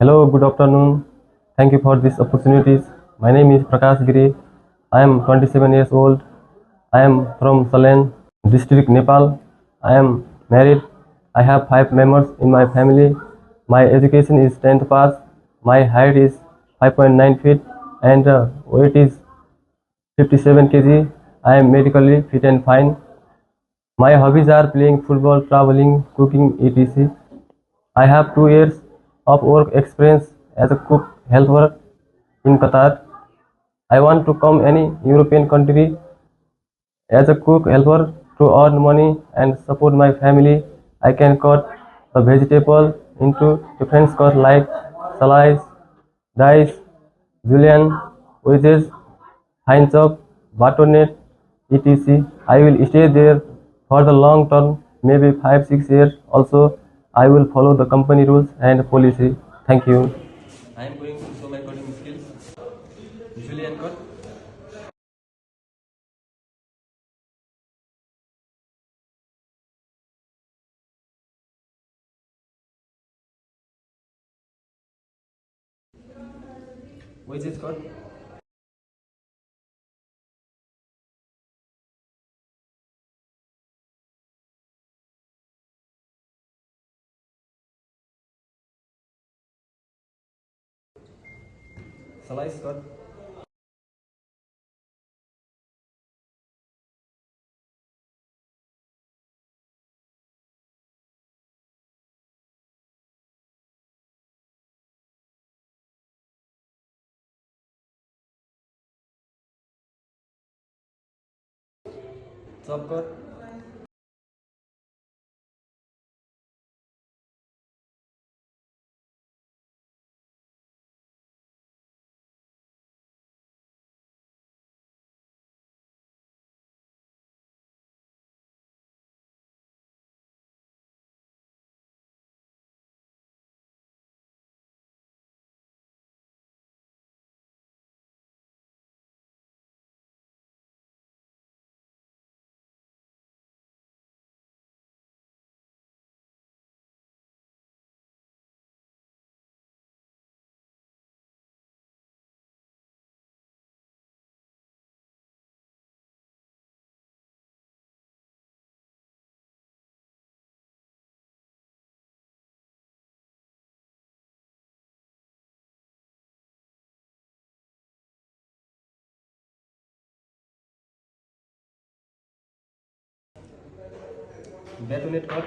Hello, good afternoon. Thank you for this opportunities. My name is Prakash Giri. I am 27 years old. I am from Salen, district Nepal. I am married. I have 5 members in my family. My education is 10th pass. My height is 5.9 feet and weight is 57 kg. I am medically fit and fine. My hobbies are playing football, traveling, cooking, etc. I have 2 years of work experience as a cook helper in Qatar. I want to come any European country as a cook helper to earn money and support my family. I can cut the vegetable into different cuts like slice, dice, julienne, wedges, fine chop, butternut, etc. I will stay there for the long term, maybe 5 6 years. Also, I will follow the company rules and policy. Thank you. I am going to show my coding skills. Julian cut. Wedges cut. Slice cut. Chop cut. Bayonet cut.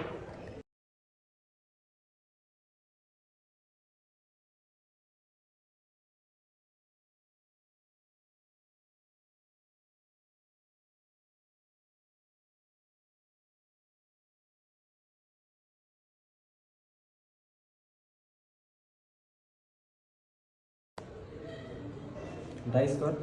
Dice cut.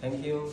Thank you.